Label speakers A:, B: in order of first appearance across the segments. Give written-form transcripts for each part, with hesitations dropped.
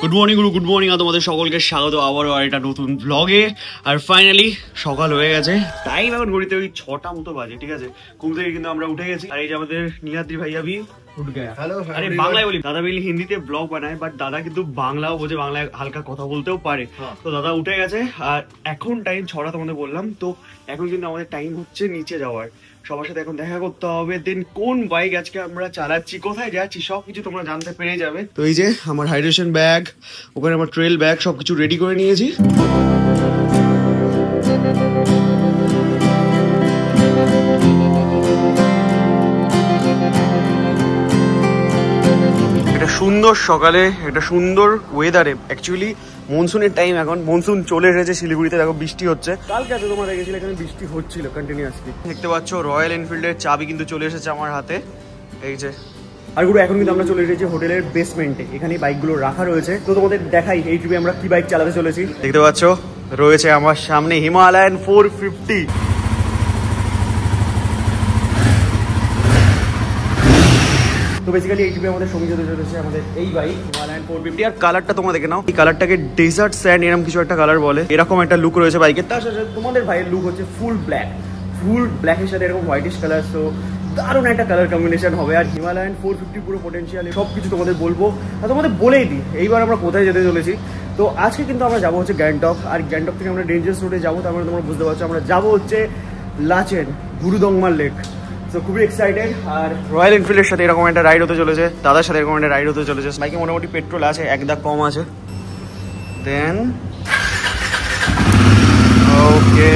A: Good morning গুরু, good morning. আর তোমাদের সকলকে স্বাগত আবারও আর একটা নতুন ব্লগে। আর ফাইনালি সকাল হয়ে গেছে, টাইম এখন ঘড়িতে ওই 6টা মতো বাজে, ঠিক আছে। ঘুম থেকে কিন্তু আমরা উঠে গেছি। আর এই যে আমাদের নীলাদ্রি ভাইয়া ভি উঠ গয়া। আরে বাংলায় বলি, দাদা বেলি হিন্দিতে ব্লগ বানায়, বাট দাদা কিন্তু বাংলাও বোঝে, বাংলায় হালকা কথা বলতেও পারে। তো দাদা উঠে গেছে আর এখন টাইম 6টা তোমাদের বললাম। তো এখন কিন্তু আমাদের টাইম হচ্ছে নিচে যাওয়ার, সবার সাথে এখন দেখা করতে হবে। দেন কোন বাইক আজকে আমরা চালাচ্ছি, কোথায় যাচ্ছি, সবকিছু তোমরা জানতে পেরে যাবে। তো এই যে আমার হাইড্রেশন ব্যাগ, ওখানে আমার ট্রেল ব্যাগ, সবকিছু রেডি করে নিয়েছি। একটা সুন্দর সকালে, একটা সুন্দর ওয়েদারে, অ্যাকচুয়ালি মনসুনের টাইম, এখন মনসুন চলে এসেছে শিলিগুড়িতে। দেখো বৃষ্টি হচ্ছে, কালকে আছে তোমরা দেখেছিলে এখানে বৃষ্টি হচ্ছিল কন্টিনিউয়াসলি। দেখতে পাচ্ছ রয়্যাল এনফিল্ডের চাবি কিন্তু চলে এসেছে আমার হাতে, এই যে। আর গুলো এখন কিন্তু আমরা চলে এসেছি হোটেলের বেসমেন্টে, এখানে বাইকগুলো রাখা রয়েছে। তো তোমাদের দেখাই এই ট্রিপে আমরা কি বাইক চালাতে চলেছি। দেখতে পাচ্ছ রয়েছে আমার সামনে হিমালয়ান 450। তো বেসিক্যালি এই ট্রিপে আমাদের সঙ্গী হতে চলেছে আমাদের এই বাইক হিমালয়ান 450। আর কালারটা তোমরা দেখে নাও, এই কালারটাকে ডেজার্ট স্যান্ড এরকম কিছু একটা কালার বলে। এরকম একটা লুক রয়েছে বাইকের। তার সাথে তোমাদের ভাইয়ের লুক হচ্ছে ফুল ব্ল্যাকের সাথে এরকম হোয়াইটিশ কালার। সো দারুণ একটা কালার কম্বিনেশন হবে। আর হিমালয়ান 450 পুরো পোটেনশিয়াল, সব কিছু তোমাদের বলবো। আর তোমাদের বলেই দিই এইবার আমরা কোথায় যেতে চলেছি। তো আজকে কিন্তু আমরা যাবো হচ্ছে গ্যাংটক। আর গ্যাংটক থেকে আমরা ডেঞ্জারাস রোডে যাবো, তার মানে তোমরা বুঝতে পারছো আমরা যাবো হচ্ছে লাচেন গুরুদংমার লেক। তো খুবই এক্সাইটেড। আর রয়্যাল এনফিল্ডের সাথে এরকম একটা রাইড হতে চলেছে, দাদার সাথে এরকম একটা রাইড হতে চলেছে। বাইকে মোটামুটি পেট্রোল আছে, এক দাগ কম আছে। দেন ওকে,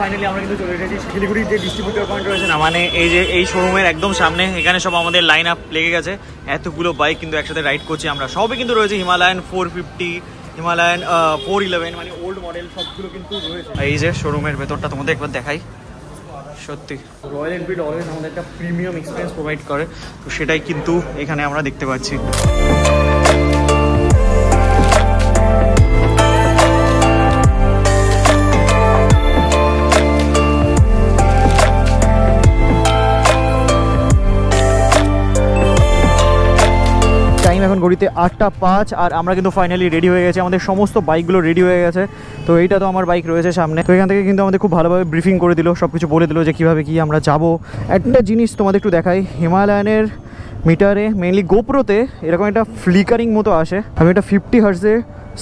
A: ফাইনালি আমরা কিন্তু চলে এসেছি শিলিগুড়ির যে ডিস্ট্রিবিউটর পয়েন্ট রয়েছে না, মানে এই যে এই শোরুমের একদম সামনে। এখানে সব আমাদের লাইন আপ লেগে গেছে, এতগুলো বাইক কিন্তু একসাথে রাইড করছি আমরা। সবই কিন্তু রয়েছে হিমালয়ান 450, হিমালয়ান 411, মানে ওল্ড মডেল সবগুলো কিন্তু রয়েছে। এই যে শোরুমের ভেতরটা তোমাদের একবার দেখাই। সত্যি রয়্যাল এনফিল্ড অলওয়েজ আমাদের একটা প্রিমিয়াম এক্সপিরিয়েন্স প্রোভাইড করে, তো সেটাই কিন্তু এখানে আমরা দেখতে পাচ্ছি। এখন ঘড়িতে 8টা 5 আর আমরা কিন্তু ফাইনালি রেডি হয়ে গেছি। আমাদের সমস্ত বাইকগুলো রেডি হয়ে গেছে। তো এইটা তো আমার বাইক রয়েছে সামনে। তো এখান থেকে কিন্তু আমাদের খুব ভালোভাবে ব্রিফিং করে দিল, সব কিছু বলে দিল যে কীভাবে কি আমরা যাব। একটা জিনিস তোমাদের একটু দেখাই, হিমালয়ানের মিটারে মেনলি গোপ্রোতে এরকম একটা ফ্লিকারিং মতো আসে। আমি এটা 50 হার্টজে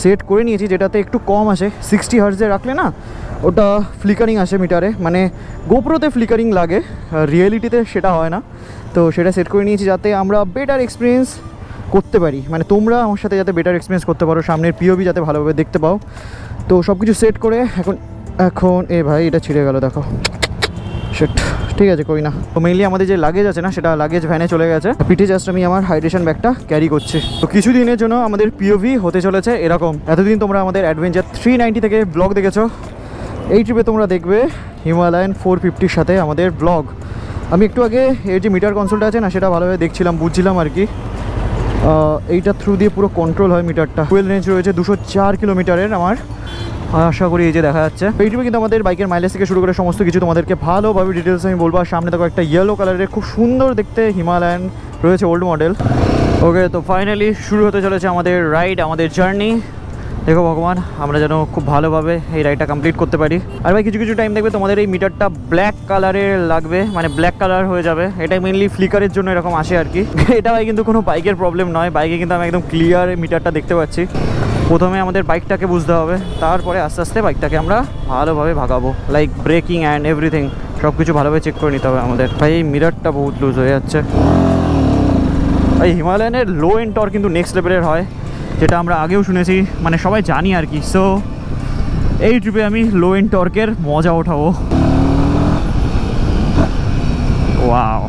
A: সেট করে নিয়েছি, যেটাতে একটু কম আসে। 60 হার্টজে রাখলে না ওটা ফ্লিকারিং আসে মিটারে, মানে গোপ্রোতে ফ্লিকারিং লাগে, রিয়েলিটিতে সেটা হয় না। তো সেটা সেট করে নিয়েছি যাতে আমরা বেটার এক্সপিরিয়েন্স করতে পারি, মানে তোমরা আমার সাথে যাতে বেটার এক্সপিরিয়েন্স করতে পারো, সামনের পিওভি যাতে ভালোভাবে দেখতে পাও। তো সব কিছু সেট করে এখন এ ভাই এটা ছিঁড়ে গেল, দেখো সেট। ঠিক আছে, কই না। তো মেইনলি আমাদের যে লাগেজ আছে না, সেটা লাগেজ ভ্যানে চলে গেছে। পিঠে জাস্ট আমি আমার হাইড্রেশন ব্যাগটা ক্যারি করছি। তো কিছু দিনের জন্য আমাদের পিওভি হতে চলেছে এরকম। এতদিন তোমরা আমাদের অ্যাডভেঞ্চার 390 থেকে ব্লগ দেখেছো, এই ট্রিপে তোমরা দেখবে হিমালয়ান 450-র সাথে আমাদের ব্লগ। আমি একটু আগে এর যে মিটার কনসোলটা আছে না, সেটা ভালোভাবে দেখছিলাম, বুঝছিলাম আর কি। এইটা থ্রু দিয়ে পুরো কন্ট্রোল হয় মিটারটা। ফুয়েল রেঞ্জ রয়েছে 204 কিলোমিটারের আমার, আশা করি এই যে দেখা যাচ্ছে। এই ট্রিপে কিন্তু আমাদের বাইকের মাইলেজ থেকে শুরু করে সমস্ত কিছু তোমাদেরকে ভালোভাবে ডিটেলস আমি বলবো। আর সামনে দেখো একটা ইয়েলো কালারের খুব সুন্দর দেখতে হিমালয়ান রয়েছে, ওল্ড মডেল। ওকে, তো ফাইনালি শুরু হতে চলেছে আমাদের রাইড, আমাদের জার্নি। দেখো ভগবান আমরা যেন খুব ভালোভাবে এই রাইডটা কমপ্লিট করতে পারি। আর ভাই কিছু কিছু টাইম দেখবে তোমাদের এই মিটারটা ব্ল্যাক কালারের লাগবে, মানে ব্ল্যাক কালার হয়ে যাবে। এটা মেনলি ফ্লিকারের জন্য এরকম আসে আর কি। এটা ভাই কিন্তু কোনো বাইকের প্রবলেম নয়, বাইকে কিন্তু আমি একদম ক্লিয়ার মিটারটা দেখতে পাচ্ছি। প্রথমে আমাদের বাইকটাকে বুঝতে হবে, তারপরে আস্তে আস্তে বাইকটাকে আমরা ভালোভাবে ভাগাবো, লাইক ব্রেকিং অ্যান্ড এভরিথিং সব কিছু ভালোভাবে চেক করে নিতে হবে আমাদের। ভাই এই মিটারটা বহুত লুজ হয়ে যাচ্ছে। এই হিমালয়ানের লো এন্ড টর্ক কিন্তু নেক্সট লেভেলের হয়, যেটা আমরা আগেও শুনেছি, মানে সবাই জানি আর কি। সো এই ট্রিপে আমি লো এন্ড টর্কের মজা ওঠাবো। ওয়াও।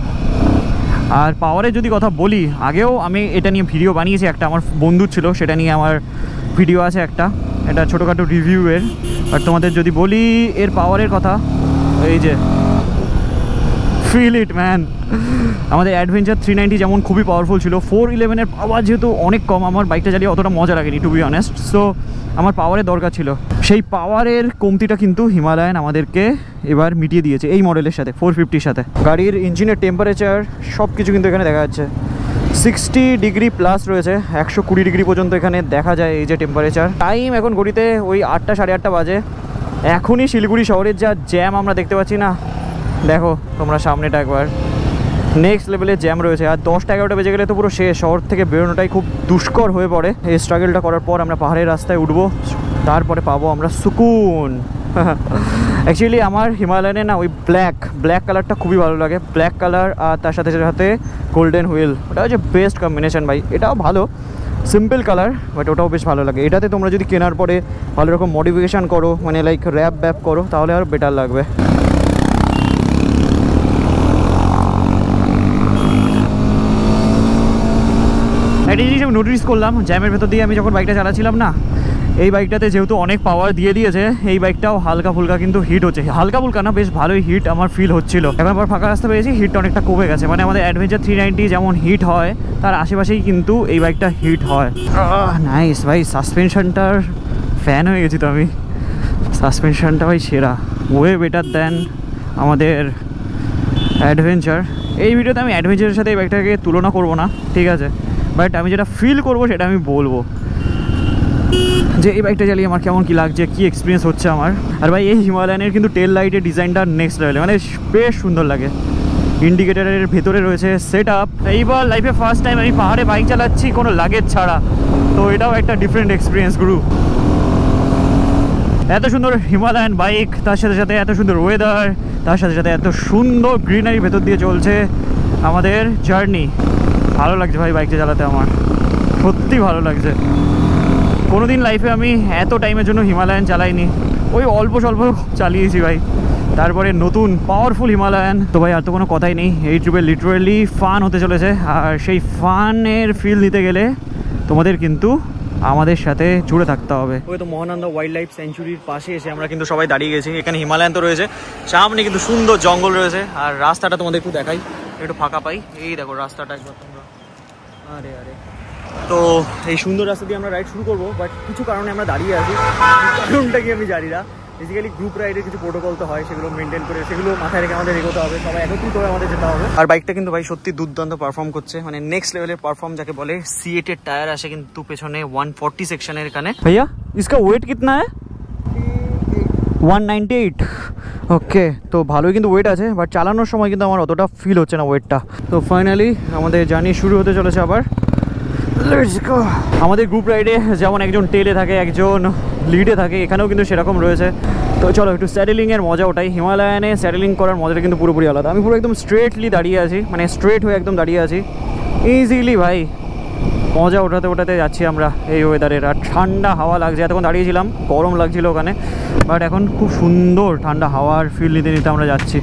A: আর পাওয়ারের যদি কথা বলি, আগেও আমি এটা নিয়ে ভিডিও বানিয়েছি, একটা আমার বন্ধুর ছিল, সেটা নিয়ে আমার ভিডিও আছে একটা, এটা ছোটোখাটো রিভিউয়ের। আর তোমাদের যদি বলি এর পাওয়ারের কথা, এই যে ফিল ইট ম্যান। আমাদের অ্যাডভেঞ্চার 390 যেমন খুবই পাওয়ারফুল ছিল, 411-এর পাওয়ার যেহেতু অনেক কম, আমার বাইকটা চালিয়ে অতটা মজা লাগেনি টু বি অনেস্ট। সো আমার পাওয়ারের দরকার ছিল, সেই পাওয়ারের কমতিটা কিন্তু হিমালয়ান আমাদেরকে এবার মিটিয়ে দিয়েছে এই মডেলের সাথে, 450-র সাথে। গাড়ির ইঞ্জিনের টেম্পারেচার সব কিছু কিন্তু এখানে দেখা যাচ্ছে 60 ডিগ্রি প্লাস রয়েছে, 120 ডিগ্রি পর্যন্ত এখানে দেখা যায় এই যে টেম্পারেচার। টাইম এখন ঘড়িতে ওই 8টা 8:30 বাজে। এখনই শিলিগুড়ি শহরের যা জ্যাম আমরা দেখতে পাচ্ছি না, দেখো তোমরা সামনেটা একবার, নেক্সট লেভেলের জ্যাম রয়েছে। আর 10টা 11টা বেজে গেলে তো পুরো শেষ, শহর থেকে বেরোনোটাই খুব দুষ্কর হয়ে পড়ে। এই স্ট্রাগলটা করার পর আমরা পাহাড়ের রাস্তায় উঠবো, তারপরে পাবো আমরা সুকুন। অ্যাকচুয়ালি আমার হিমালয়ানে না ওই ব্ল্যাক কালারটা খুবই ভালো লাগে, ব্ল্যাক কালার আর তার সাথে সাথে গোল্ডেন হুইল, ওটা হচ্ছে বেস্ট কম্বিনেশন ভাই। এটাও ভালো সিম্পল কালার, বাট ওটাও বেশ ভালো লাগে। এটাতে তোমরা যদি কেনার পরে ভালো রকম মডিফিকেশান করো, মানে লাইক র্যাপ করো, তাহলে আরও বেটার লাগবে। একটা জিনিস আমি নোটিস করলাম, জ্যামের ভেতর দিয়ে আমি যখন বাইকটা চালাচ্ছিলাম না, এই বাইকটাতে যেহেতু অনেক পাওয়ার দিয়ে দিয়েছে, এই বাইকটাও হালকা ফুলকা কিন্তু হিট হচ্ছে, হালকা ফুলকা না বেশ ভালোই হিট আমার ফিল হচ্ছিল। এখন আবার ফাঁকা রাস্তা পেয়েছি, হিটটা অনেকটা কমে গেছে। মানে আমাদের অ্যাডভেঞ্চার 390 যেমন হিট হয়, তার আশেপাশেই কিন্তু এই বাইকটা হিট হয়। নাইস ভাই, সাসপেনশনটার ফ্যান হয়ে গেছি তো আমি। সাসপেনশনটা ভাই সেরা, ওয়ে বেটার দেন আমাদের অ্যাডভেঞ্চার। এই ভিডিওতে আমি অ্যাডভেঞ্চারের সাথে এই বাইকটাকে তুলনা করবো না, ঠিক আছে, বাট আমি যেটা ফিল করবো সেটা আমি বলবো যে এই বাইকটা চালিয়ে আমার কেমন কী লাগছে, কী এক্সপিরিয়েন্স হচ্ছে আমার। আর ভাই এই হিমালয়ানের কিন্তু টেল লাইটের ডিজাইনটা নেক্সট লেভেলে, মানে বেশ সুন্দর লাগে। ইন্ডিকেটারের ভেতরে রয়েছে সেট আপ। এইবার লাইফে ফার্স্ট টাইম আমি পাহাড়ে বাইক চালাচ্ছি কোনো লাগেজ ছাড়া, তো এটাও একটা ডিফারেন্ট এক্সপিরিয়েন্স গুরু। এত সুন্দর হিমালয়ান বাইক, তার সাথে সাথে এত সুন্দর ওয়েদার, তার সাথে সাথে এত সুন্দর গ্রিনারি ভেতর দিয়ে চলছে আমাদের জার্নি। ভালো লাগছে ভাই বাইকটা চালাতে, আমার সত্যি ভালো লাগছে। কোনোদিন লাইফে আমি এত টাইমের জন্য হিমালয়ান চালাইনি, ওই অল্প স্বল্প চালিয়েছি ভাই, তারপরে নতুন পাওয়ারফুল হিমালয়ান। তো ভাই আর তো কোনো কথাই নেই, এই ট্রিপে লিটারেলি ফান হতে চলেছে। আর সেই ফানের ফিল নিতে গেলে তোমাদের কিন্তু আমাদের সাথে জুড়ে থাকতে হবে। ওই তো মহানন্দা ওয়াইল্ড লাইফ সেঞ্চুরির পাশে এসে আমরা কিন্তু সবাই দাঁড়িয়ে গেছি। এখানে হিমালয়ান তো রয়েছে, সামনে কিন্তু সুন্দর জঙ্গল রয়েছে। আর রাস্তাটা তোমাদের একটু দেখাই, একটু ফাঁকা পাই, এই দেখো রাস্তাটা একবার তোমরা। আরে তো এই সুন্দর রাস্তা দিয়ে আমরা রাইড শুরু করবো, বাট কিছু কারণে আমরা দাঁড়িয়ে আছি, কারণটা কি আমি জানি না। বেসিক্যালি গ্রুপ রাইডের কিছু প্রোটোকল তো হয়, সেগুলো মেনটেন করে সেগুলো মাথায় রেখে আমাদের এগোতে হবে, সবাই একত্রিত করে আমাদের যেতে হবে। আর বাইকটা কিন্তু ভাই সত্যি দুর্দান্ত পারফর্ম করছে, মানে নেক্সট লেভেলের পারফর্ম যাকে বলে। C8 এর টায়ার আসে কিন্তু পেছনে 140 সেকশনের। এখানে ভাইয়া इसका ওয়েট कितना है? 198। ওকে, তো ভালোই কিন্তু ওয়েট আছে, বাট চালানোর সময় কিন্তু আমার অতটা ফিল হচ্ছে না ওয়েটটা। তো ফাইনালি আমাদের জার্নি শুরু হতে চলেছে আবার। আমাদের গ্রুপ রাইডে যেমন একজন টেলে থাকে, একজন লিডে থাকে, এখানেও কিন্তু সেরকম রয়েছে। তো চলো একটু স্যাডেলিংয়ের মজা ওটাই। হিমালয়ানে স্যাডেলিং করার মজাটা কিন্তু পুরোপুরি আলাদা। আমি পুরো একদম স্ট্রেটলি দাঁড়িয়ে আছি, মানে স্ট্রেট হয়ে একদম দাঁড়িয়ে আছি, ইজিলি ভাই মজা ওঠাতে যাচ্ছি আমরা এই ওয়েদারের। আর ঠান্ডা হাওয়া লাগছে, এতক্ষণ দাঁড়িয়েছিলাম গরম লাগছিল ওখানে, বাট এখন খুব সুন্দর ঠান্ডা হাওয়ার ফিল নিতে নিতে আমরা যাচ্ছি।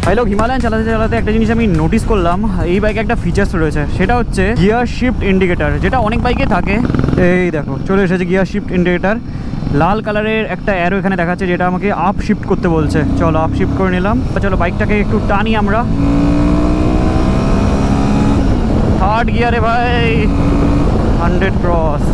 A: ভাই লোক, হিমালয়ান চালাতে চালাতে একটা জিনিস আমি নোটিস করলাম, এই বাইকে একটা ফিচার্স রয়েছে, সেটা হচ্ছে গিয়ার শিফট ইন্ডিকেটার, যেটা অনেক বাইকে থাকে। এই দেখো চলে এসেছে গিয়ার শিফট ইন্ডিকেটার, লাল কালারের একটা অ্যারো এখানে দেখাচ্ছে, যেটা আমাকে আপ শিফট করতে বলছে। চলো আপ শিফট করে নিলাম। চলো বাইকটাকে একটু টানি আমরা, থার্ড গিয়ারে ভাই, 100 ক্রস।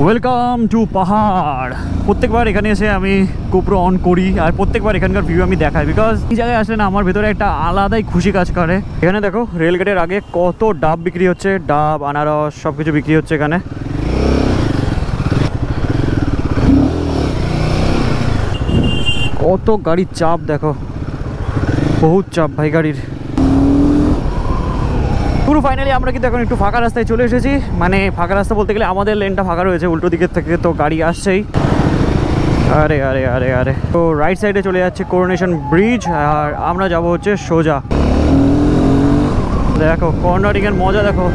A: ওয়েলকাম টু পাহাড়। প্রত্যেকবার এখানে এসে আমি গোপ্রো অন করি, আর প্রত্যেকবার এখানকার ভিউ আমি দেখাই, বিকজ এই জায়গায় আসলে না আমার ভেতরে একটা আলাদাই খুশি কাজ করে। এখানে দেখো রেলগেটের আগে কত ডাব বিক্রি হচ্ছে, ডাব, আনারস সব কিছু বিক্রি হচ্ছে এখানে। কত গাড়ির চাপ দেখো, বহুত চাপ ভাই গাড়ির। পুরো ফাইনালি আমরা কিন্তু এখন একটু ফাঁকা রাস্তায় চলে এসেছি, মানে ফাঁকা রাস্তা বলতে গেলে আমাদের লেনটা ফাঁকা রয়েছে, উল্টো দিকের থেকে তো গাড়ি আসছেই। আরে আরে আরে আরে তো রাইট সাইডে চলে যাচ্ছে করোনেশন ব্রিজ, আর আমরা যাব হচ্ছে সোজা। দেখো কর্নারিংয়ের মজা দেখো।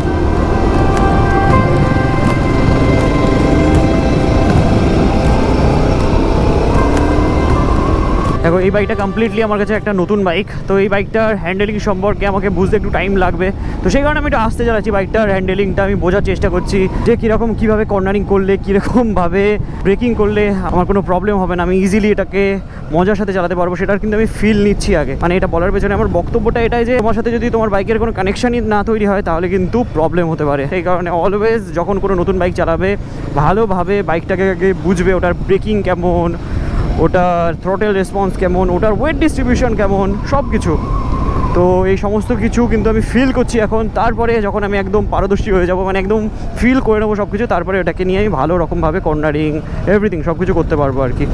A: দেখো এই বাইকটা কমপ্লিটলি আমার কাছে একটা নতুন বাইক, তো এই বাইকটার হ্যান্ডেলিং সম্পর্কে আমাকে বুঝতে একটু টাইম লাগবে, তো সেই কারণে আমি একটু আসতে চালাচ্ছি। বাইকটার হ্যান্ডেলিংটা আমি বোঝার চেষ্টা করছি যে কীভাবে কর্নারিং করলে, কীরকমভাবে ব্রেকিং করলে আমার কোনো প্রবলেম হবে না, আমি ইজিলি এটাকে মজার সাথে চালাতে পারবো, সেটার কিন্তু আমি ফিল নিচ্ছি আগে। মানে এটা বলার পেছনে আমার বক্তব্যটা এটাই যে তোমার সাথে যদি তোমার বাইকের কোনো কানেকশানই না তৈরি হয় তাহলে কিন্তু প্রবলেম হতে পারে। সেই কারণে অলওয়েজ যখন কোনো নতুন বাইক চালাবে ভালোভাবে বাইকটাকে আগে বুঝবে, ওটার ব্রেকিং কেমন, ওটার থ্রোটেল রেসপন্স কেমন, ওটার ওয়েট ডিস্ট্রিবিউশন কেমন, সব কিছু। তো এই সমস্ত কিছু কিন্তু আমি ফিল করছি এখন। তারপরে যখন আমি একদম পারদর্শী হয়ে যাব, মানে একদম ফিল করে নেবো সব কিছু, তারপরে এটাকে নিয়ে আমি ভালো রকমভাবে কর্নারিং এভরিথিং সব কিছু করতে পারবো আর কি।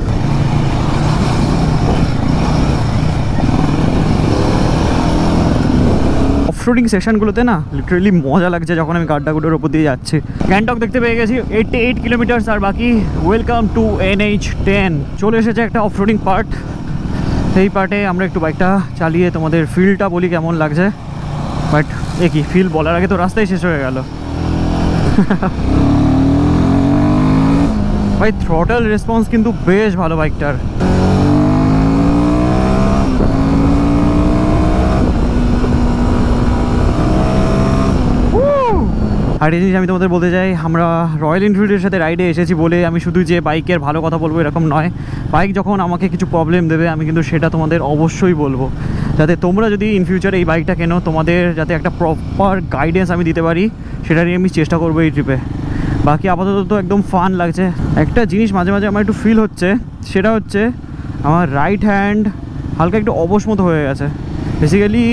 A: অফরোডিং সেশনগুলোতে না লিটারেলি মজা লাগছে যখন আমি গাড্ডাগুলোর ওপর দিয়ে যাচ্ছি। গ্যাংটক দেখতে পেয়ে গেছি, 88 কিলোমিটার আর বাকি। Welcome to NH10। চলে এসেছে একটা অফরোডিং পার্ট। এই পার্টে আমরা একটু বাইকটা চালিয়ে তোমাদের ফিলটা বলি কেমন লাগছে। বাট এ কি ফিল বলার আগে তো রাস্তায় শেষ হয়ে গেল। ভাই থ্রোটল রেসপন্স কিন্তু বেশ ভালো বাইকটার। আর এই জিনিস আমি তোমাদের বলতে চাই, আমরা রয়্যাল এনফিল্ডের সাথে রাইডে এসেছি বলে আমি শুধু যে বাইকের ভালো কথা বলবো এরকম নয়। বাইক যখন আমাকে কিছু প্রবলেম দেবে আমি কিন্তু সেটা তোমাদের অবশ্যই বলবো, যাতে তোমরা যদি ইন ফিউচারে এই বাইকটা কেনো তোমাদের যাতে একটা প্রপার গাইডেন্স আমি দিতে পারি, সেটা নিয়ে আমি চেষ্টা করবো এই ট্রিপে। বাকি আপাতত তো একদম ফান লাগছে। একটা জিনিস মাঝে মাঝে আমার একটু ফিল হচ্ছে, সেটা হচ্ছে আমার রাইট হ্যান্ড হালকা একটু অবশ মতো হয়ে গেছে। বেসিক্যালি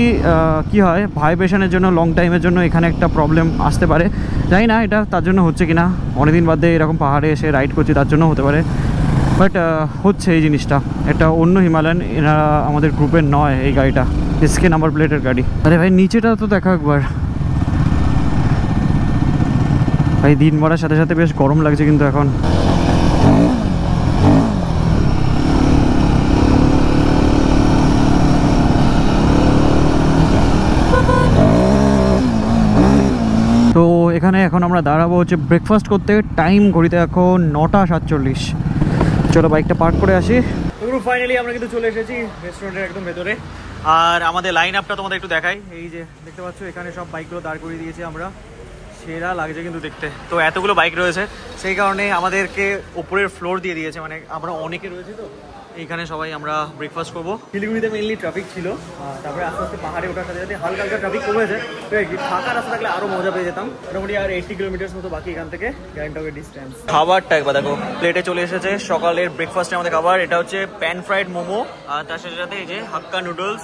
A: কী হয়, ভাইব্রেশনের জন্য লং টাইমের জন্য এখানে একটা প্রবলেম আসতে পারে। জানি না এটা তার জন্য হচ্ছে কি না, অনেকদিন বাদে এরকম পাহাড়ে এসে রাইড করছি তার জন্য হতে পারে, বাট হচ্ছে এই জিনিসটা। একটা অন্য হিমালয়ান, এরা আমাদের গ্রুপের নয় এই গাড়িটা, SK নাম্বার প্লেটের গাড়ি। আরে ভাই নিচেটা তো দেখো একবার। ভাই দিন বাড়ার সাথে সাথে বেশ গরম লাগছে কিন্তু এখন। তো এখানে এখন আমরা দাঁড়াবো হচ্ছে ব্রেকফাস্ট করতে। টাইম ঘড়িতে এখন 9:47। চলো বাইকটা পার্ক করে আসি। পুরো ফাইনালি আমরা কিন্তু চলে এসেছি রেস্টুরেন্টের একদম ভেতরে। আর আমাদের লাইন আপটা তোমাদের একটু দেখাই। এই যে দেখতে পাচ্ছ এখানে সব বাইকগুলো দাঁড় করিয়ে দিয়েছি আমরা। সেরা লাগছে কিন্তু দেখতে। তো এতগুলো বাইক রয়েছে সেই কারণে আমাদেরকে ওপরের ফ্লোর দিয়ে দিয়েছে, মানে আমরা অনেকে রয়েছে তো এইখানে সবাই আমরা ব্রেকফাস্ট করবো। শিলিগুড়িতে মেনলি ট্রাফিক ছিল, তারপরে আস্তে আস্তে পাহাড়ে ওঠার সাথে সাথে হালকা হালকা ট্রাফিক কমেছে। তো ফাঁকা রাস্তা থাকলে আরও মজা পেয়ে যেতাম। মোটামুটি আর 80 কিলোমিটার মতো বাকি এখান থেকে গ্যাংটকের ডিস্টেন্স। খাবারটা একবার দেখো, প্লেটে চলে এসেছে সকালের ব্রেকফাস্টে আমাদের খাবার। এটা হচ্ছে প্যান ফ্রাইড মোমো, আর তার সাথে সাথে এই যে হাক্কা নুডলস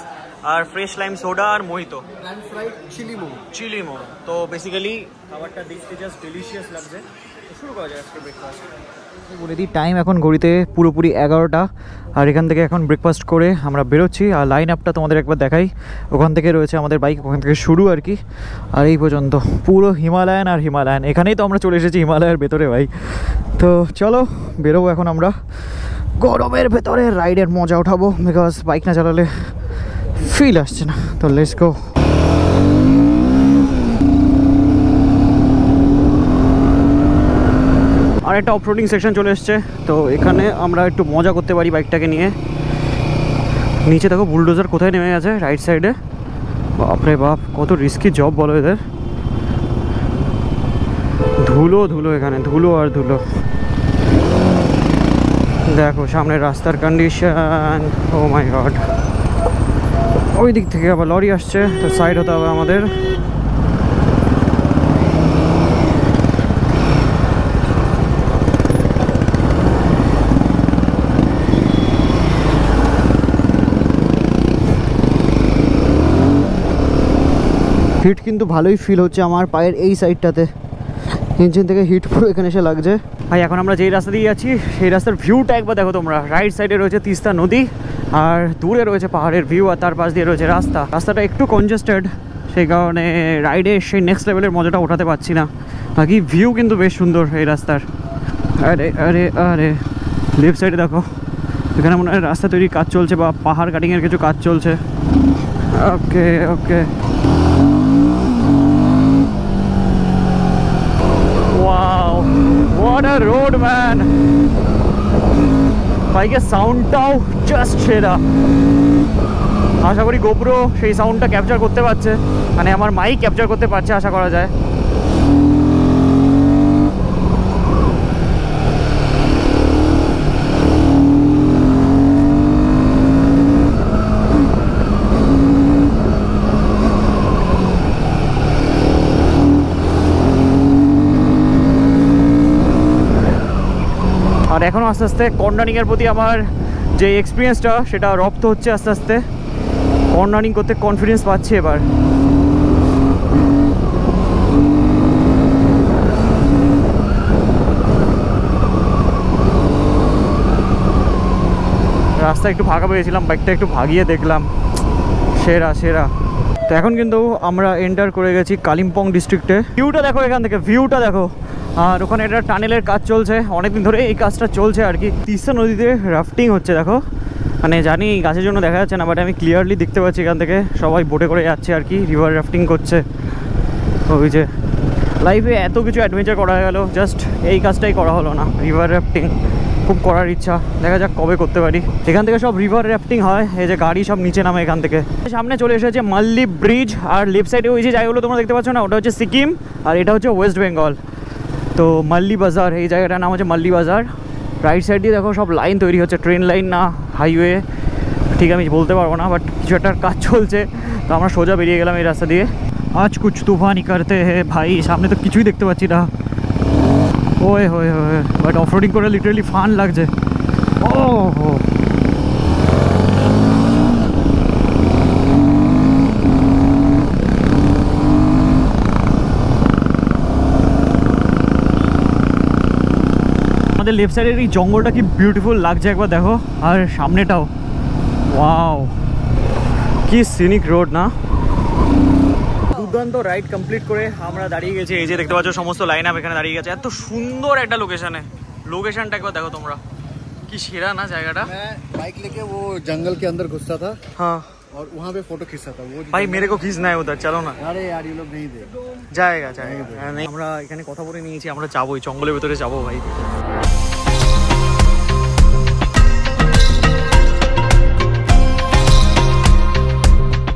A: আর ফ্রেশ লাইম সোডা আর mojito. Pan fried chilli momo. তো বেসিক্যালি খাবারটা দেখতে জাস্ট ডেলিশিয়াস লাগছে। শুরু করা যায় আজকে ব্রেকফাস্ট। বলে দিই টাইম এখন ঘড়িতে পুরোপুরি 11টা। আর এখান থেকে এখন ব্রেকফাস্ট করে আমরা বেরোচ্ছি। আর লাইন আপটা তোমাদের একবার দেখাই। ওখান থেকে রয়েছে আমাদের বাইক, ওখান থেকে শুরু আর কি। আর এই পর্যন্ত পুরো হিমালয়ান আর হিমালয়ান। এখানেই তো আমরা চলে এসেছি হিমালয়ের ভেতরে ভাই। তো চলো বেরোবো এখন আমরা গরমের ভেতরে রাইডের মজা উঠাবো, বিকজ বাইক না চালালে ফিল আসছে না। তো লেটস গো। আর একটা অফরোডিং সেকশন চলে এসছে, তো এখানে আমরা একটু মজা করতে পারি বাইকটাকে নিয়ে। নিচে দেখো বুলডোজার কোথায় নেমে গেছে, রাইট সাইডে। বাপরে বাপ, কত রিস্কি জব বলো এদের। ধুলো ধুলো, এখানে ধুলো আর ধুলো। দেখো সামনের রাস্তার কন্ডিশন, ও মাই গড। ওই দিক থেকে আবার লরি আসছে, তো সাইড হতে হবে আমাদের। হিট কিন্তু ভালোই ফিল হচ্ছে আমার পায়ের এই সাইডটাতে। ইঞ্জিন থেকে হিট পুরো এখানে এসে লাগছে। ভাই এখন আমরা যেই রাস্তা দিয়ে যাচ্ছি সেই রাস্তার ভিউটা একবার দেখো তোমরা। রাইট সাইডে রয়েছে তিস্তা নদী, আর দূরে রয়েছে পাহাড়ের ভিউ, আর তার পাশ দিয়ে রয়েছে রাস্তাটা একটু কনজেস্টেড, সেই কারণে রাইডে সেই নেক্সট লেভেলের মজাটা ওঠাতে পারছি না। বাকি ভিউ কিন্তু বেশ সুন্দর এই রাস্তার। আরে আরে আরে লেফট সাইডে দেখো, এখানে মনে হয় রাস্তা তৈরির কাজ চলছে বা পাহাড় কাটিংয়ের কিছু কাজ চলছে। ওকে ওকে, wow, what a road man. বাইকের সাউন্ডটাও জাস্ট সেরা। আশা করি গোপ্রো সেই সাউন্ডটা ক্যাপচার করতে পারছে, মানে আমার মাইক ক্যাপচার করতে পারছে আশা করা যায়। আর এখনও আস্তে আস্তে কর্নারিংয়ের প্রতি আমার যে এক্সপিরিয়েন্সটা সেটা রপ্ত হচ্ছে আস্তে আস্তে। কর্নারিং করতে কনফিডেন্স পাচ্ছি এবার। রাস্তা একটু ফাঁকা পেয়েছিলাম, বাইকটা একটু ভাগিয়ে দেখলাম, সেরা সেরা। তো এখন কিন্তু আমরা এন্টার করে গেছি কালিম্পং ডিস্ট্রিক্টে। ভিউটা দেখো এখান থেকে, ভিউটা দেখো। আর ওখানে একটা টানেলের কাজ চলছে, অনেকদিন ধরে এই কাজটা চলছে আর কি। তিস্তা নদীতে রাফটিং হচ্ছে দেখো, মানে জানি গাছের জন্য দেখা যাচ্ছে না, বাট আমি ক্লিয়ারলি দেখতে পাচ্ছি এখান থেকে সবাই বোটে করে যাচ্ছে আর কি, রিভার রাফটিং করছে। ওই যে লাইফে এত কিছু অ্যাডভেঞ্চার করা গেল, জাস্ট এই কাজটাই করা হলো না, রিভার রাফটিং। খুব করার ইচ্ছা, দেখা যাক কবে করতে পারি। এখান থেকে সব রিভার রাফটিং হয়, এই যে গাড়ি সব নিচে নামে এখান থেকে। সামনে চলে এসেছে মাল্লি ব্রিজ, আর লেফট সাইডে ওই যে জায়গাগুলো তোমরা দেখতে পাচ্ছ না, ওটা হচ্ছে সিকিম আর এটা হচ্ছে ওয়েস্ট বেঙ্গল। তো মাল্লি বাজার, এই জায়গাটার নাম হচ্ছে মাল্লি বাজার। রাইট সাইড দিয়ে দেখো সব লাইন তৈরি হচ্ছে, ট্রেন লাইন না হাইওয়ে ঠিক আমি বলতে পারবো না, বাট কিছু একটা কাজ চলছে। তো আমরা সোজা বেরিয়ে গেলাম এই রাস্তা দিয়ে। আজ কুছ তুফানি করতে হে ভাই, সামনে তো কিছুই দেখতে পাচ্ছি না। ওয়ে হয়ে হয়ে, বাট অফরোডিং করে লিটারালি ফান লাগছে। ও হো, আমাদের লেফট সাইডের এই জঙ্গলটা কি বিউটিফুল লাগছে একবার দেখো, আর সামনেটাও ওয়াও, কি সিনিক রোড না। দুর্দান্ত রাইড কমপ্লিট করে আমরা দাঁড়িয়ে গেছি, এই যে দেখতে পাচ্ছ সমস্ত লাইন আপ এখানে দাঁড়িয়ে গেছে। এত সুন্দর একটা লোকেশনে, লোকেশনটা একবার দেখো তোমরা, কি সেরা না জায়গাটা।
B: बाइक लेके वो जंगल के अंदर घुसता था,
A: हाँ,
B: और वहाँ पे फोटो खींचता था वो।
A: भाई मेरे को खींचना है उधर, चलो ना।
B: अरे यार ये लोग नहीं दे,
A: जाएगा जाएगा। আমরা এখানে কথা বলে নিয়েছি, আমরা যাবো এই জঙ্গলের ভেতরে যাবো ভাই।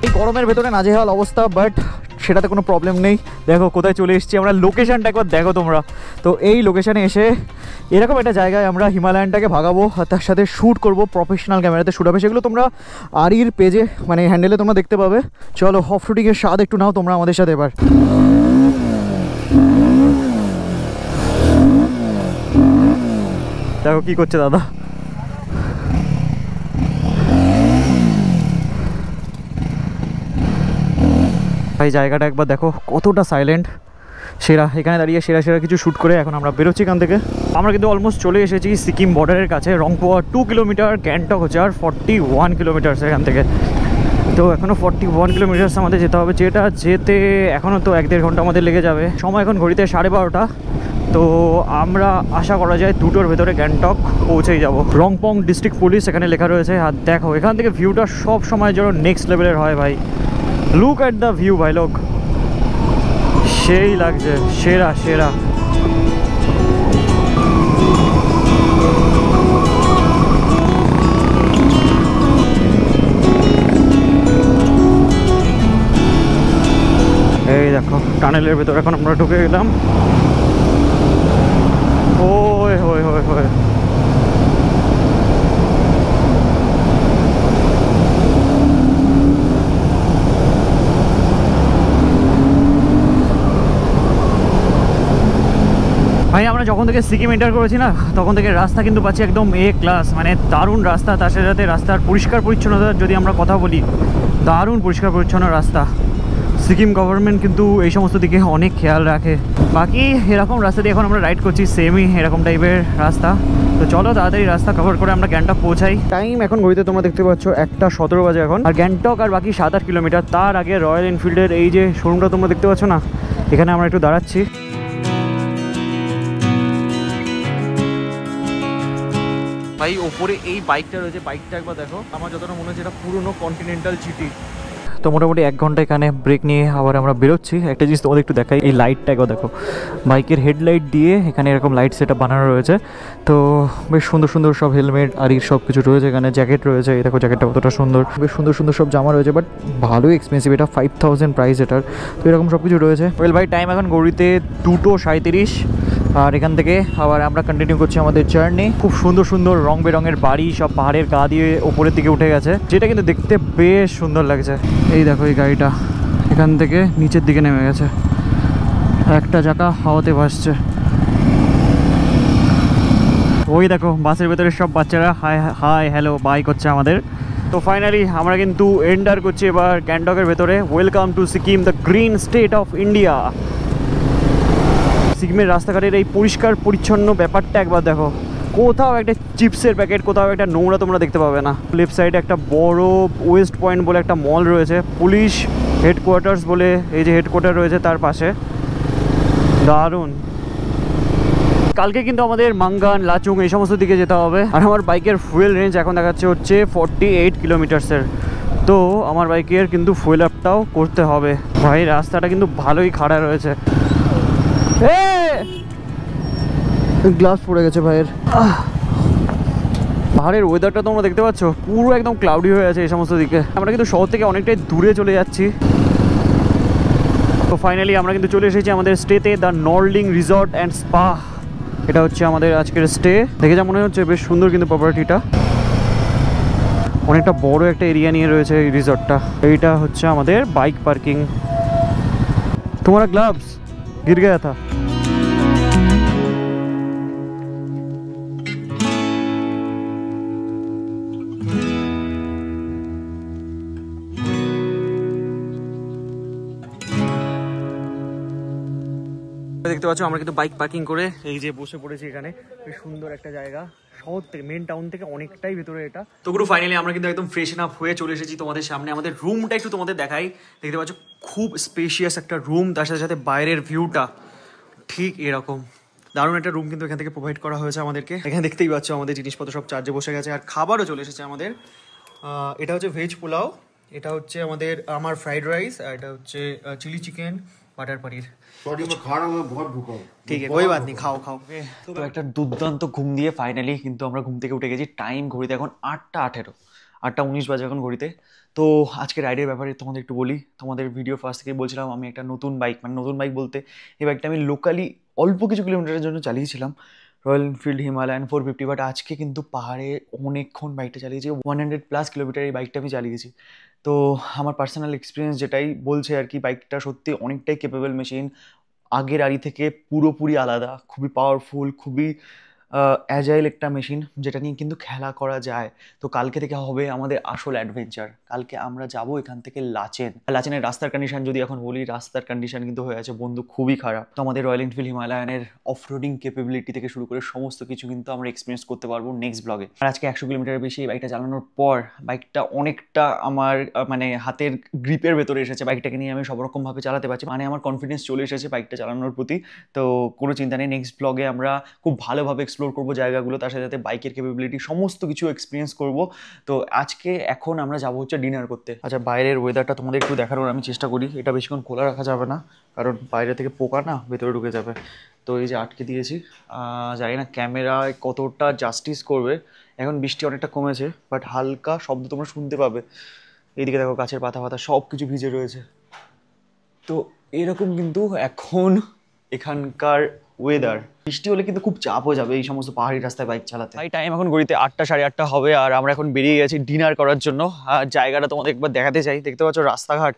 A: এই গরমের ভেতরে নাজেহাল অবস্থা, বাট সেটাতে কোনো প্রবলেম নেই। দেখো কোথায় চলে এসেছি আমরা, লোকেশনটা একবার দেখো তোমরা। তো এই লোকেশনে এসে এরকম একটা জায়গায় আমরা হিমালয়ানটাকে ভাগাবো, আর তার সাথে শ্যুট করবো, প্রফেশনাল ক্যামেরাতে শ্যুট হবে। সেগুলো তোমরা আরির পেজে মানে হ্যান্ডেলে তোমরা দেখতে পাবে। চলো অফ রোডিংয়ের স্বাদ একটু নাও তোমরা আমাদের সাথে এবার। দেখো কি করছে দাদা। ভাই জায়গাটা একবার দেখো কতটা সাইলেন্ট, সেরা। এখানে দাঁড়িয়ে সেরা সেরা কিছু শ্যুট করে এখন আমরা বেরোচ্ছি এখান থেকে। আমরা কিন্তু অলমোস্ট চলে এসেছি সিকিম বর্ডারের কাছে। রংপুর 2 কিলোমিটার, গ্যাংটক হচ্ছে আর 41 কিলোমিটার এখান থেকে। তো এখনও 41 কিলোমিটার্স আমাদের যেতে হবে, যেটা যেতে এখনও তো 1-1.5 ঘন্টা আমাদের লেগে যাবে। সময় এখন ঘড়িতে 12:30। তো আমরা আশা করা যায় 2টোর ভেতরে গ্যাংটক পৌঁছেই যাব। রংপং ডিস্ট্রিক্ট পুলিশ এখানে লেখা রয়েছে। আর দেখো এখান থেকে ভিউটা সব সময় যেন নেক্সট লেভেলের হয় ভাই। লুক অ্যাট দ্য ভিউ ভাই, লোক সেই লাগছে, সেরা সেরা। এই দেখো টানেলের ভেতর এখন আমরা ঢুকে গেলাম। ওই হই হই হই, ভাই আমরা যখন থেকে সিকিম এন্টার করেছি না, তখন থেকে রাস্তা কিন্তু পাচ্ছি একদম এ ক্লাস, মানে দারুণ রাস্তা। তার সাথে রাস্তার পরিষ্কার পরিচ্ছন্নতার যদি আমরা কথা বলি, দারুণ পরিষ্কার পরিচ্ছন্ন রাস্তা। সিকিম গভর্নমেন্ট কিন্তু এই সমস্ত দিকে অনেক খেয়াল রাখে। বাকি এরকম রাস্তা দিয়ে এখন আমরা রাইড করছি, সেমই এরকম টাইপের রাস্তা। তো চলো তাড়াতাড়ি রাস্তা কভার করে আমরা গ্যাংটক পৌঁছাই। টাইম এখন ঘড়িতে তোমরা দেখতে পাচ্ছ 1:17 বাজে এখন। আর গ্যাংটক আর বাকি 7-8 কিলোমিটার। তার আগে রয়্যাল এনফিল্ডের এই যে শোরুমটা তোমরা দেখতে পাচ্ছ না, এখানে আমরা একটু দাঁড়াচ্ছি। ভাই ওপরে এই বাইকটা রয়েছে, বাইকটা একবার দেখো। আমার যতটা মনে হচ্ছে এটা পুরনো কন্টিনেন্টাল জিটি। তো মোটামুটি 1 ঘন্টা এখানে ব্রেক নিয়ে আবার আমরা বেরোচ্ছি। একটা জিনিস তোমাদের একটু দেখাই, এই লাইটটা একবার দেখো, বাইকের হেডলাইট দিয়ে এখানে এরকম লাইট সেটআপ বানানো রয়েছে। তো বেশ সুন্দর সুন্দর সব হেলমেট আর সব কিছু রয়েছে এখানে, জ্যাকেট রয়েছে, এই দেখো জ্যাকেটটা কতটা সুন্দর, বেশ সুন্দর সুন্দর সব জামা রয়েছে, বাট ভালোই এক্সপেন্সিভ, এটা 5000 প্রাইস এটার। তো এরকম সব কিছু রয়েছে। ওয়েল ভাই, টাইম এখন ঘড়িতে 2:37, আর এখান থেকে আবার আমরা কন্টিনিউ করছি আমাদের জার্নি। খুব সুন্দর সুন্দর রং বেরঙের বাড়ি সব পাহাড়ের গা দিয়ে ওপরের দিকে উঠে গেছে, যেটা কিন্তু দেখতে বেশ সুন্দর লাগছে। এই দেখো এই গাড়িটা এখান থেকে নিচের দিকে নেমে গেছে, একটা চাকা হাওয়াতে ভাসছে। ওই দেখো বাসের ভেতরে সব বাচ্চারা হাই হাই হ্যালো বাই করছে আমাদের। তো ফাইনালি আমরা কিন্তু এন্টার করছি এবার গ্যাংটকের ভেতরে। Welcome to Sikkim, the green state of India. সিকিমের রাস্তাঘাটের এই পরিষ্কার পরিচ্ছন্ন ব্যাপারটা একবার দেখো, কোথাও একটা চিপসের প্যাকেট, কোথাও একটা নোংরা তোমরা দেখতে পাবে না। লেফট সাইডে একটা বড় ওয়েস্ট পয়েন্ট বলে একটা মল রয়েছে, পুলিশ হেডকোয়ার্টার্স বলে এই যে হেডকোয়ার্টার রয়েছে তার পাশে, দারুণ। কালকে কিন্তু আমাদের মাঙ্গান, লাচুং এই সমস্ত দিকে যেতে হবে। আর আমার বাইকের ফুয়েল রেঞ্জ এখন দেখাচ্ছে হচ্ছে 48 কিলোমিটার্সের। তো আমার বাইকের কিন্তু ফুয়েল আপটাও করতে হবে। ভাই রাস্তাটা কিন্তু ভালোই খাড়া রয়েছে। গ্লাস পড়ে গেছে ভাইয়ের। পাহাড়ের ওয়েদারটা তোমরা দেখতে পাচ্ছ, পুরো একদম ক্লাউডি হয়ে আছে এই সমস্ত দিকে। আমরা কিন্তু শহর থেকে অনেকটাই দূরে চলে যাচ্ছি। তো ফাইনালি আমরা কিন্তু চলে এসেছি আমাদের স্টেতে, দ্য নর্লিং রিসর্ট অ্যান্ড স্পা। এটা হচ্ছে আমাদের আজকের স্টে। দেখে যা মনে হচ্ছে বেশ সুন্দর কিন্তু প্রপার্টিটা, অনেকটা বড় একটা এরিয়া নিয়ে রয়েছে এই রিসর্টটা। এইটা হচ্ছে আমাদের বাইক পার্কিং। তোমারা গ্লাভস गिर गया था। দেখতে পাচ্ছ আমরা কিন্তু বাইক পার্কিং করে এই যে বসে পড়েছি এখানে। বেশ সুন্দর একটা জায়গা, শহর থেকে মেন টাউন থেকে অনেকটাই ভেতরে এটা। তো পুরো ফাইনালি আমরা কিন্তু একদম ফ্রেশন আপ হয়ে চলে এসেছি তোমাদের সামনে। আমাদের রুমটা একটু তোমাদের দেখাই। দেখতে পাচ্ছ খুব স্পেশিয়াস একটা রুম, তার সাথে সাথে বাইরের ভিউটা ঠিক এরকম দারুণ একটা রুম কিন্তু এখান থেকে প্রোভাইড করা হয়েছে আমাদেরকে। এখানে দেখতেই পাচ্ছ আমাদের জিনিসপত্র সব চার্জে বসে গেছে, আর খাবারও চলে এসেছে আমাদের। এটা হচ্ছে ভেজ পোলাও, এটা হচ্ছে আমার ফ্রাইড রাইস, আর এটা হচ্ছে চিলি চিকেন বাটার পনির। ঠিক আছে, কোই বাত নেই, খাও খাও। তো একটা দুর্দান্ত ঘুম দিয়ে ফাইনালি কিন্তু আমরা ঘুম থেকে উঠে গেছি। টাইম ঘড়িতে এখন 8:18, 8:19 বাজে এখন ঘড়িতে। তো আজকে রাইডের ব্যাপারে তোমাদের একটু বলি। তোমাদের ভিডিও ফার্স্ট থেকে বলছিলাম আমি একটা নতুন বাইক, মানে নতুন বাইক বলতে এই বাইকটা আমি লোকালি অল্প কিছু কিলোমিটারের জন্য চালিয়েছিলাম, রয়্যাল এনফিল্ড হিমালয়ান 450। বাট আজকে কিন্তু পাহাড়ে অনেকক্ষণ বাইকটা চালিয়েছি, 100+ কিলোমিটার এই বাইকটা আমি চালিয়েছি। তো আমার পার্সোনাল এক্সপিরিয়েন্স যেটাই বলছে আর কি, বাইকটা সত্যি অনেকটাই কেপেবল মেশিন, আগের গাড়ি থেকে পুরোপুরি আলাদা, খুবই পাওয়ারফুল, খুবই অ্যাজাইল একটা মেশিন, যেটা নিয়ে কিন্তু খেলা করা যায়। তো কালকে থেকে হবে আমাদের আসল অ্যাডভেঞ্চার। কালকে আমরা যাব এখান থেকে লাচেনের রাস্তার কন্ডিশন যদি এখন বলি, রাস্তার কন্ডিশন কিন্তু হয়ে আছে বন্ধু খুবই খারাপ। তো আমাদের রয়্যাল এনফিল্ড হিমালয়ানের অফরোডিং ক্যাপাবিলিটি থেকে শুরু করে সমস্ত কিছু কিন্তু আমরা এক্সপিরিয়েন্স করতে পারবো নেক্সট ব্লগে। আর আজকে 100 কিলোমিটারের বেশি বাইকটা চালানোর পর বাইকটা অনেকটা আমার মানে হাতের গ্রিপের ভেতরে এসেছে। বাইকটাকে নিয়ে আমি সব রকমভাবে চালাতে পারছি, মানে আমার কনফিডেন্স চলে এসেছে বাইকটা চালানোর প্রতি। তো কোনো চিন্তা নেই, নেক্সট ব্লগে আমরা খুব ভালোভাবে এক্সপ্লোর করবো জায়গাগুলো, তার সাথে সাথে বাইকের ক্যাপাবিলিটি সমস্ত কিছু এক্সপিরিয়েন্স করব। তো আজকে এখন আমরা যাবো হচ্ছে ডিনার করতে। আচ্ছা, বাইরের ওয়েদারটা তোমাদের একটু দেখানোর আমি চেষ্টা করি। এটা বেশিক্ষণ খোলা রাখা যাবে না, কারণ বাইরে থেকে পোকা না ভেতরে ঢুকে যাবে। তো এই যে আটকে দিয়েছি, জানি না ক্যামেরায় কতটা জাস্টিস করবে। এখন বৃষ্টি অনেকটা কমেছে, বাট হালকা শব্দ তোমরা শুনতে পাবে। এইদিকে দেখো গাছের পাতা পাতা সব কিছু ভিজে রয়েছে। তো এরকম কিন্তু এখন এখানকার ওয়েদার। বৃষ্টি হলে কিন্তু খুব চাপ হয়ে যাবে এই সমস্ত পাহাড়ি রাস্তায় বাইক চালাতে। এই টাইম এখন ঘড়িতে 8টা, 8:30 হবে, আর আমরা এখন বেরিয়ে গেছি ডিনার করার জন্য। আর জায়গাটা তোমাদের একবার দেখাতে চাই। দেখতে পাচ্ছ রাস্তাঘাট,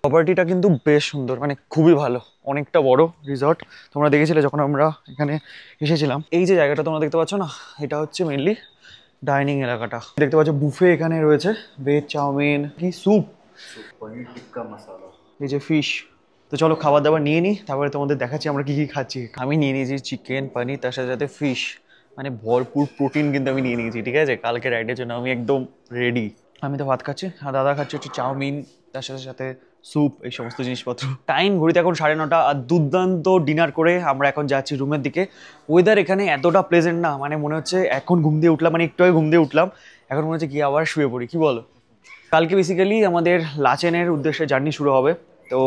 A: প্রপার্টিটা কিন্তু বেশ সুন্দর, মানে খুবই ভালো, অনেকটা বড় রিসর্ট। তোমরা দেখেছিলে যখন আমরা এখানে এসেছিলাম। এই যে জায়গাটা তোমরা দেখতে পাচ্ছ না, এটা হচ্ছে মেনলি ডাইনিং এলাকাটা। দেখতে পাচ্ছ বুফে এখানে রয়েছে, ভেজ চাউমিন, কি স্যুপ, পনির টিক্কা মশলা, এই যে ফিশ। তো চলো খাবার দাবার নিয়ে নিই, তারপরে তোমাদের দেখাচ্ছি আমরা কি কি খাচ্ছি। আমি নিয়ে নিয়েছি চিকেন, পনির, তার সাথে সাথে ফিশ, মানে ভরপুর প্রোটিন কিন্তু আমি নিয়ে নিয়েছি। ঠিক আছে, কালকে রাইডের জন্য আমি একদম রেডি। আমি তো ভাত খাচ্ছি, আর দাদা খাচ্ছে হচ্ছে চাউমিন, তার সাথে সাথে স্যুপ, এই সমস্ত জিনিসপত্র। টাইম ঘড়িতে এখন 9:30, আর দুর্দান্ত ডিনার করে আমরা এখন যাচ্ছি রুমের দিকে। ওয়েদার এখানে এতটা প্লেজেন্ট না, মানে মনে হচ্ছে এখন ঘুম দিয়ে উঠলাম, মানে একটু আগে ঘুম দিয়ে উঠলাম, এখন মনে হচ্ছে কি আবার শুয়ে পড়ি, কি বলো? কালকে বেসিক্যালি আমাদের লাচেনের উদ্দেশ্যে জার্নি শুরু হবে। তো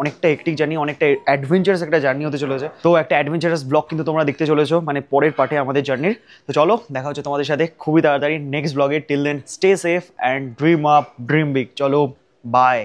A: অনেকটা হেক্টিক জার্নি, অনেকটা অ্যাডভেঞ্চারাস একটা জার্নি হতে চলেছে। তো একটা অ্যাডভেঞ্চারাস ব্লগ কিন্তু তোমরা দেখতে চলেছো, মানে পরের পার্টে আমাদের জার্নির। তো চলো দেখা হচ্ছে তোমাদের সাথে খুবই তাড়াতাড়ি নেক্সট ব্লগে। Till then stay safe and dream up, dream big. চলো বাই।